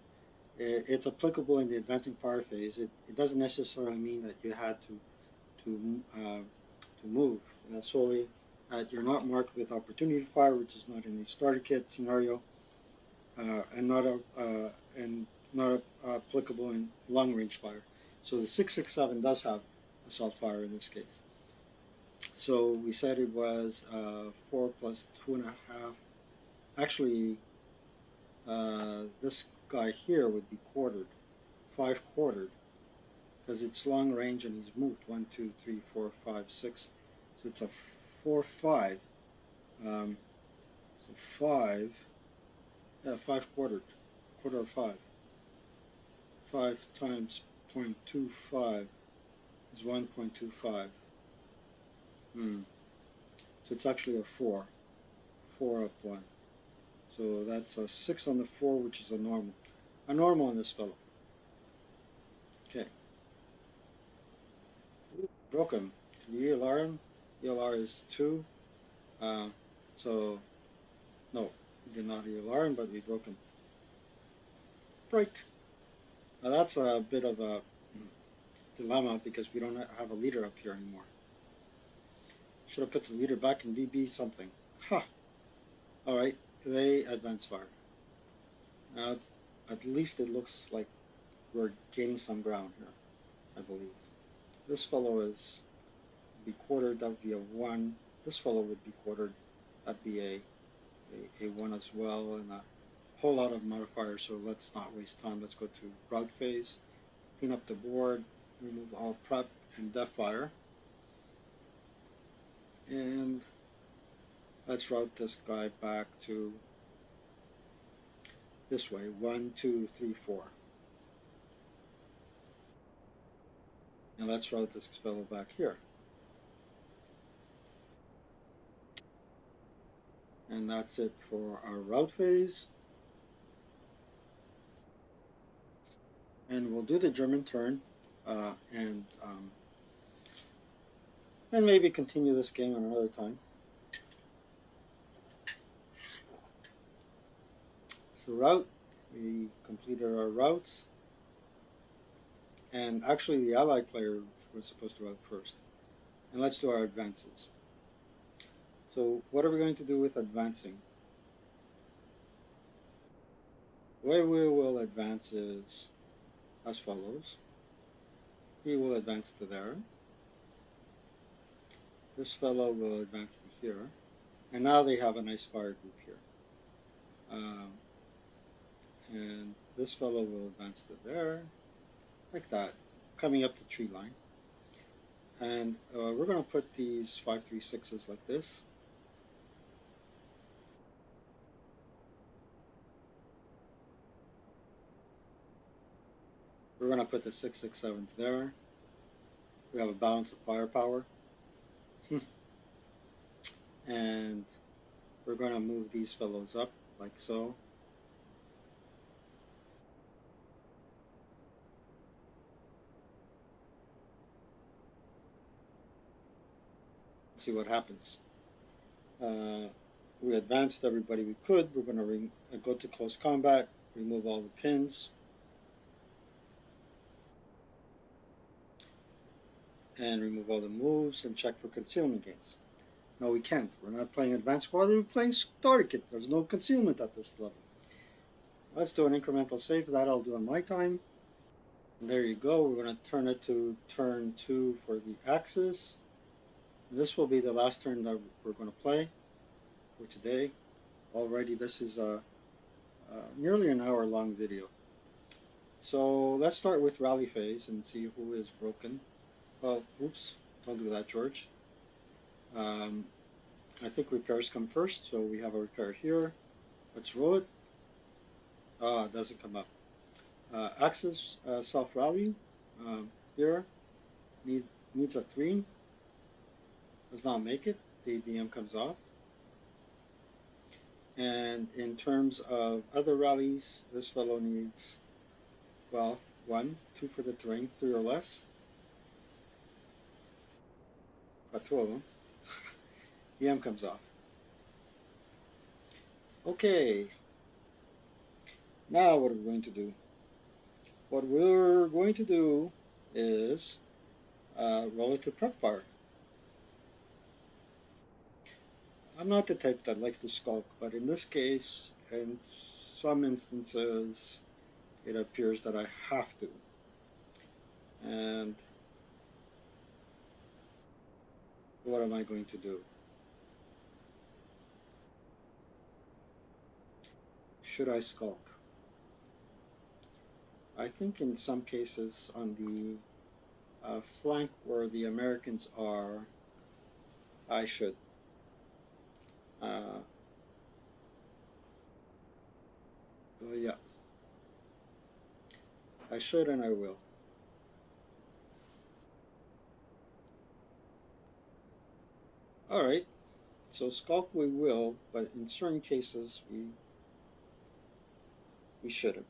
[SPEAKER 2] it's applicable in the advancing fire phase. It doesn't necessarily mean that you had to move. Solely that you're not marked with opportunity fire, which is not in the starter kit scenario. and not applicable in long range fire. So the 667 does have assault fire in this case. So we said it was 4 plus 2.5. Actually, this guy here would be quartered, 5 quartered, because it's long range and he's moved 1, 2, 3, 4, 5, 6. So it's a 4, 5. So 5, yeah, 5 quartered, quarter of 5. 5 times 0.25 is 1.25. So it's actually a 4. 4 up 1. So that's a 6 on the 4, which is a normal. A normal on this fellow. Okay. Broke him. 3 ELR. ELR is 2. Uh, so, no, we did not ELR him, but we broke him. Break. Now that's a bit of a dilemma because we don't have a leader up here anymore. Should have put the leader back in BB something. Ha! Alright, they advance fire. Now, at least it looks like we're gaining some ground here, I believe. This fellow is be quartered, that would be a 1. This fellow would be quartered, that'd be a 1 as well, and a whole lot of modifiers, so let's not waste time. Let's go to route phase, clean up the board, remove all prep and def fire, and let's route this guy back to this way, 1, 2, 3, 4. And let's route this fellow back here. And that's it for our route phase. And we'll do the German turn and maybe continue this game another time. So route, we completed our routes. And actually the allied player was supposed to route first. And let's do our advances. So what are we going to do with advancing? The way we will advance is as follows. He will advance to there. This fellow will advance to here. And now they have a nice fire group here. And this fellow will advance to there, like that, coming up the tree line. And we're going to put these 5-3-6s like this. We're going to put the 6-6-7s there. We have a balance of firepower. And we're going to move these fellows up like so. Let's see what happens. We advanced everybody we could. We're going to go to close combat, remove all the pins. And remove all the moves and check for concealment gains. No, we can't. We're not playing Advanced Squad, we're playing Starter Kit. There's no concealment at this level. Let's do an incremental save. That I'll do on my time. And there you go. We're going to turn it to turn 2 for the Axis. And this will be the last turn that we're going to play for today. Already, this is nearly an hour long video. So let's start with rally phase and see who is broken. Well, oops, don't do that, George. I think repairs come first, so we have a repair here. Let's roll it. Ah, it doesn't come up. Axis self-rally here needs a 3. Does not make it. The DM comes off. And in terms of other rallies, this fellow needs, well, 1, 2 for the terrain, 3 or less. Got 2 of them. DM comes off. Okay. Now what are we going to do? What we're going to do is roll it to prep fire. I'm not the type that likes to skulk, but in this case, and some instances it appears that I have to. And what am I going to do? Should I skulk? I think in some cases on the flank where the Americans are, I should. Uh, yeah, I should and I will. All right, so skulk we will, but in certain cases we shouldn't.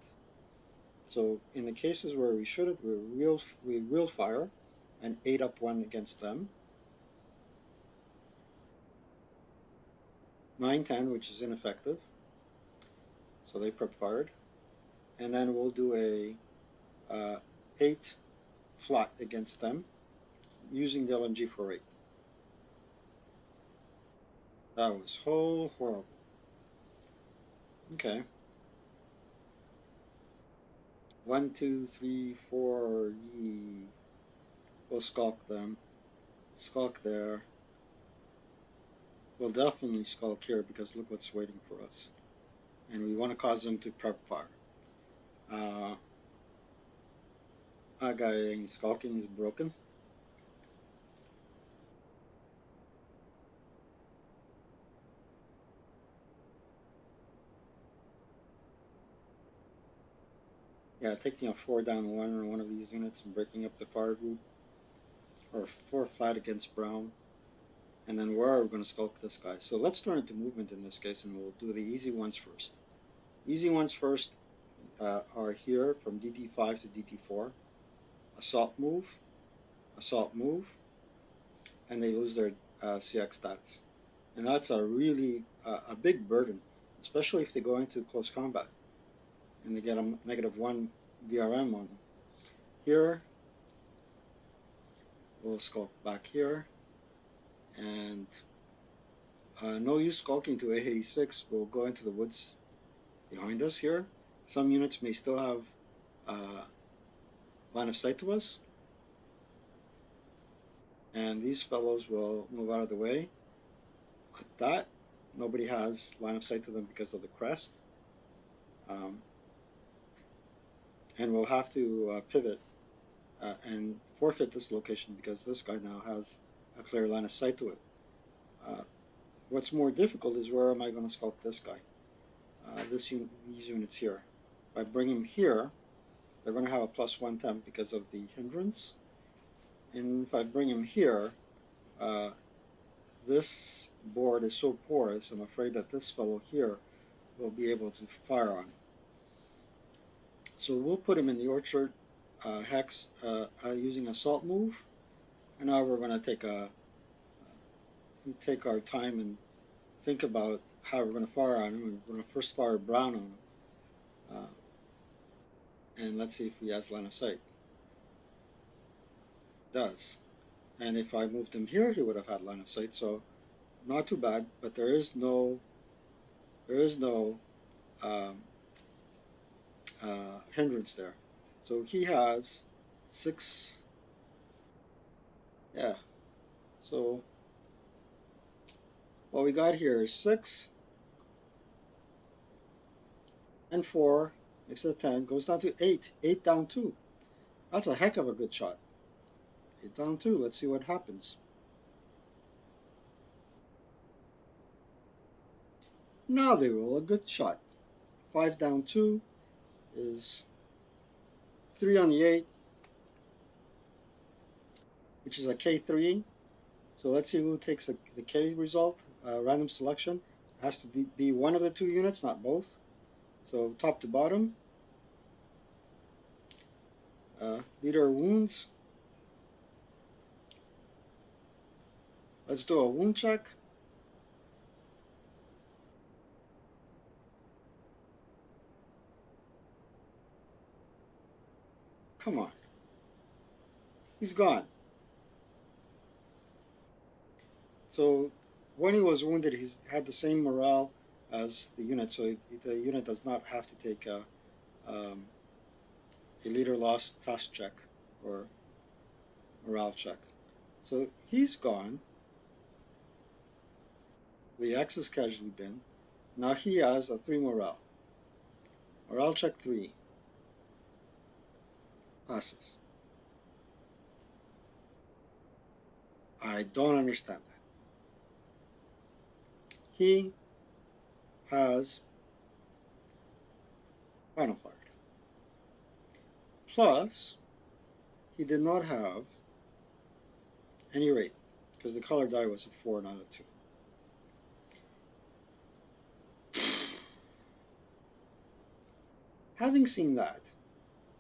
[SPEAKER 2] So in the cases where we shouldn't, we will fire and 8 up 1 against them. 9-10, which is ineffective. So they prep fired. And then we'll do a 8 flat against them using the LMG for 8. That was horrible. Okay. 1, 2, 3, 4. We'll skulk them. Skulk there. We'll definitely skulk here because look what's waiting for us. And we want to cause them to prep fire. That guy skulking is broken. Yeah, taking a 4 down 1 on one of these units and breaking up the fire group. Or 4 flat against Brown. And then where are we going to skulk this guy? So let's turn it to movement in this case, and we'll do the easy ones first. Easy ones first are here from DT5 to DT4. Assault move, and they lose their CX status. And that's a really a big burden, especially if they go into close combat and they get a -1 DRM on them. Here, we'll skulk back here, and no use skulking to A86. We'll go into the woods behind us here. Some units may still have line of sight to us, and these fellows will move out of the way like that. Nobody has line of sight to them because of the crest, and we'll have to pivot and forfeit this location because this guy now has a clear line of sight to it. What's more difficult is where am I going to skulk this guy? These units here. If I bring him here, they're going to have a +1 temp because of the hindrance. And if I bring him here, this board is so porous, I'm afraid that this fellow here will be able to fire on him. So we'll put him in the orchard hex using assault move. And now we're going to take our time and think about how we're going to fire on him. We're going to first fire Brown on him. And let's see if he has line of sight. Does. And if I moved him here, he would have had line of sight. So not too bad, but there is no hindrance there. So he has 6. Yeah. So what we got here is 6 and 4 makes it 10, goes down to 8. 8 down 2. That's a heck of a good shot. 8 down 2. Let's see what happens. Now they roll a good shot. 5 down 2 is 3 on the 8, which is a K3. So let's see who takes the K result. Random selection. It has to be one of the 2 units, not both. So top to bottom. Leader wounds. Let's do a wound check. Come on. He's gone. So when he was wounded, he's had the same morale as the unit, so the unit does not have to take a leader loss task check or morale check. So he's gone. The X is casually bin. Now he has a 3 morale. Morale check 3 passes. I don't understand that. He has final fired. Plus, he did not have any rate because the color die was a 4, not a 2. Having seen that,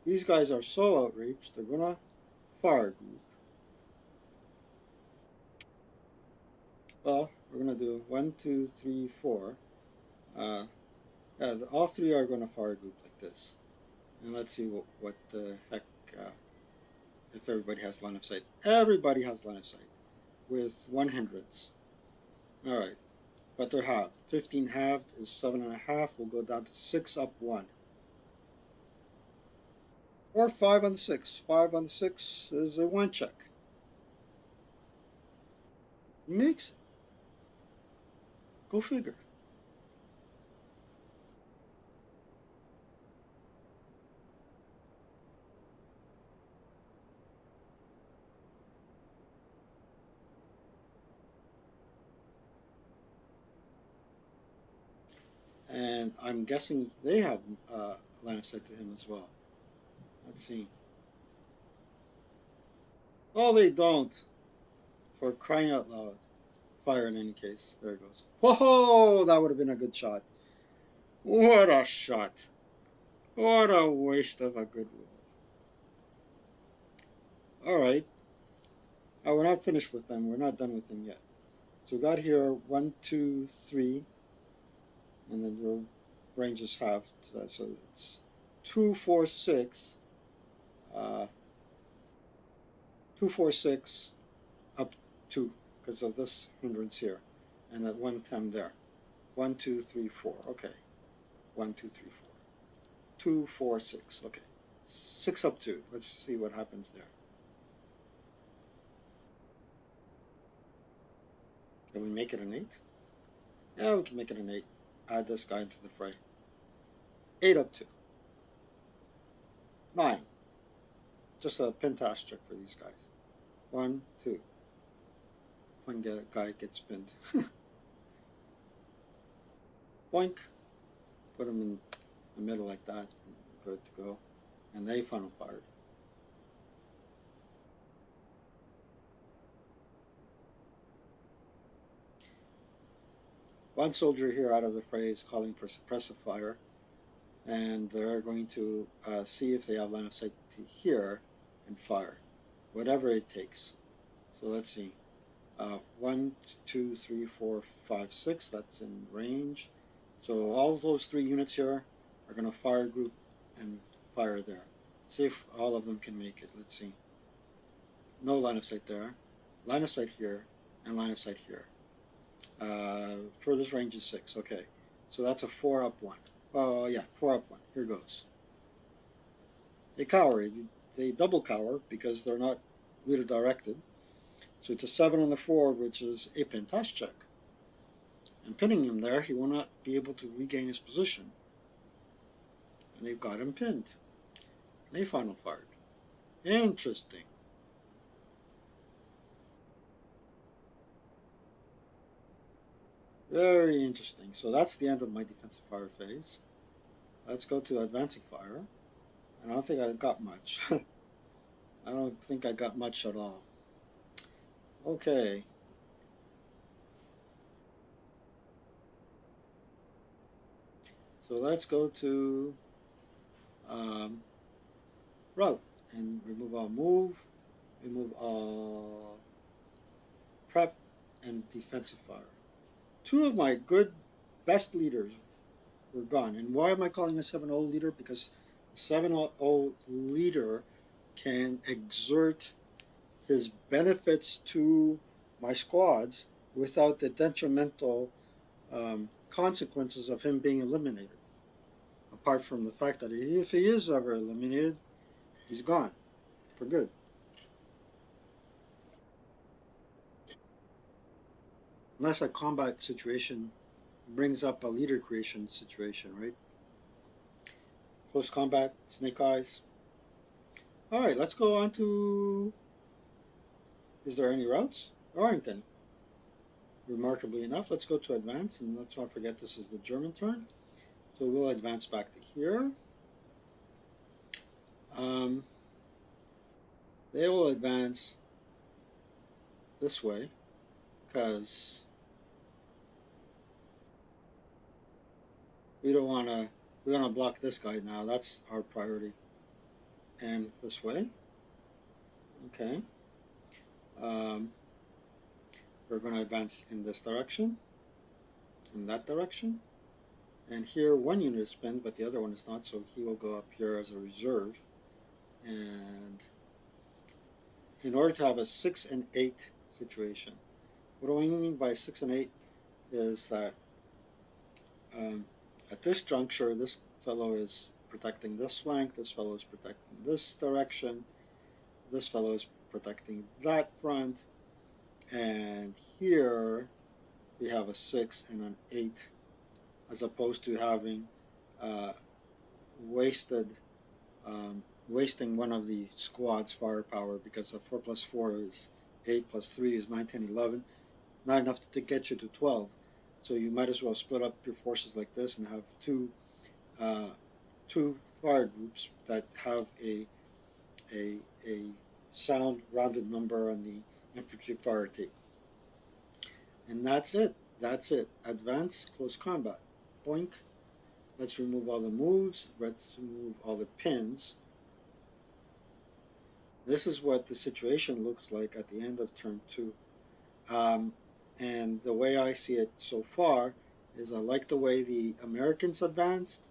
[SPEAKER 2] these guys are so outraged, they're gonna fire group. Well, we're gonna do 1, 2, 3, 4. Yeah, all 3 are gonna fire group like this. And let's see what the heck, if everybody has line of sight. Everybody has line of sight with 1 hindrance. Alright, but they're halved. 15 halved is 7.5. We'll go down to 6 up 1. Or 5 on 6. 5 on 6 is a 1 check. He makes it. Go figure. And I'm guessing they have line of sight to him as well. Let's see. Oh, they don't. For crying out loud. Fire in any case. There it goes. Whoa, that would have been a good shot. What a shot. What a waste of a good roll. Alright. Oh, we're not finished with them. We're not done with them yet. So we got here 1, 2, 3. And then your range is halved. So it's 2, 4, 6. 2, 4, 6 up 2 because of this hindrance here. And that 1 10 there. 1, 2, 3, 4. Okay. 1, 2, 3, 4. 2, 4, 6. Okay. 6 up 2. Let's see what happens there. Can we make it an 8? Yeah, we can make it an 8. Add this guy into the fray. 8 up 2. 9. Just a pintash check for these guys. 1, 2. One guy gets pinned. Boink. Put him in the middle like that. Good to go. And they funnel fired. One soldier here out of the fray is calling for suppressive fire. And they're going to see if they have line of sight to here and fire. Whatever it takes. So let's see. 1, 2, 3, 4, 5, 6. That's in range. So all those 3 units here are going to fire group and fire there. See if all of them can make it. Let's see. No line of sight there. Line of sight here and line of sight here. Furthest range is 6. Okay. So that's a 4 up 1. Oh, yeah, 4 up 1. Here goes. They cower. They double cower because they're not leader directed. So it's a 7 on the 4, which is a pintash check. And pinning him there, he will not be able to regain his position. And they've got him pinned. They final fired. Interesting. Very interesting. So that's the end of my defensive fire phase. Let's go to advancing fire. And I don't think I got much. I don't think I got much at all. Okay. So let's go to route and remove all move, remove all prep, and defensive fire. 2 of my good, best leaders were gone. And why am I calling a 7-0 leader? Because a 7-0 leader can exert his benefits to my squads without the detrimental consequences of him being eliminated. Apart from the fact that if he is ever eliminated, he's gone for good. Unless a combat situation brings up a leader creation situation, right? Close combat, snake eyes. All right, let's go on to. Is there any routes? There aren't any. Remarkably enough, let's go to advance, and let's not forget this is the German turn. So we'll advance back to here. They will advance this way because we want to block this guy now. That's our priority. And this way. Okay. We're going to advance in this direction, in that direction. And here one unit is spent, but the other one is not, so he will go up here as a reserve. And in order to have a 6 and 8 situation, what do I mean by 6 and 8 is that at this juncture, this fellow is protecting this flank, this fellow is protecting this direction, this fellow is protecting that front, and here we have a 6 and an 8, as opposed to having wasting one of the squad's firepower, because a 4 plus 4 is 8 plus 3 is 9, 10, 11, not enough to get you to 12. So you might as well split up your forces like this and have two fire groups that have a sound rounded number on the infantry fire tape. And that's it. That's it. Advance, close combat. Blink. Let's remove all the moves. Let's remove all the pins. This is what the situation looks like at the end of turn 2. And the way I see it so far is I like the way the Americans advanced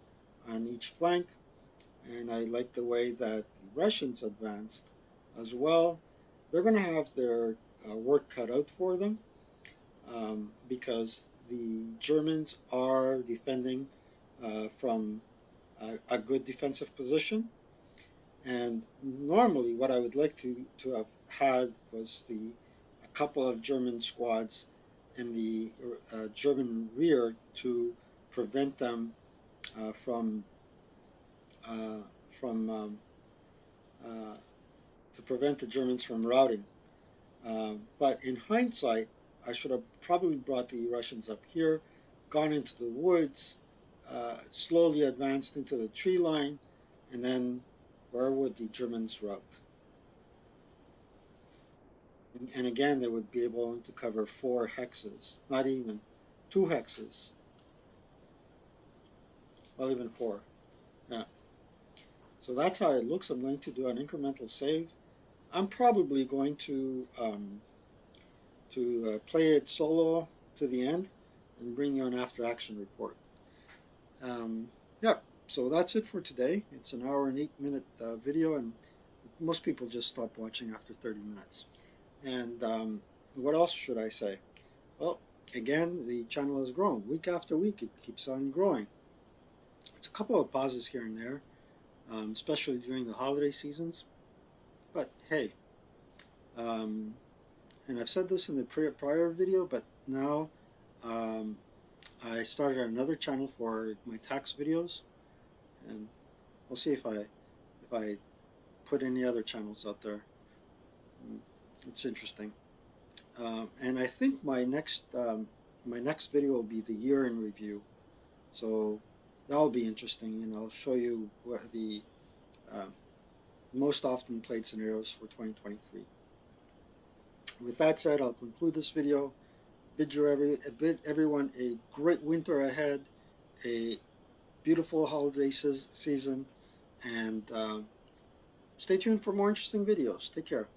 [SPEAKER 2] on each flank, and I like the way that the Russians advanced as well. They're going to have their work cut out for them because the Germans are defending from a good defensive position. And normally what I would like to have had was a couple of German squads in the German rear to prevent them to prevent the Germans from routing. But in hindsight, I should have probably brought the Russians up here, gone into the woods, slowly advanced into the tree line, and then where would the Germans route? And again, they would be able to cover 4 hexes, not even 2 hexes. Well, even 4. Yeah. So that's how it looks. I'm going to do an incremental save. I'm probably going to play it solo to the end and bring you an after action report. Yeah, so that's it for today. It's an hour and 8-minute video, and most people just stop watching after 30 minutes. And what else should I say? Well, again, the channel has grown. Week after week, it keeps on growing. It's a couple of pauses here and there, especially during the holiday seasons. But hey, and I've said this in the prior video, but now I started another channel for my tax videos, and we'll see if I put any other channels out there. It's interesting, and I think my next video will be the year in review, so that'll be interesting, and I'll show you what the most often played scenarios for 2023. With that said, I'll conclude this video. Bid everyone a great winter ahead, a beautiful holiday season, and stay tuned for more interesting videos. Take care.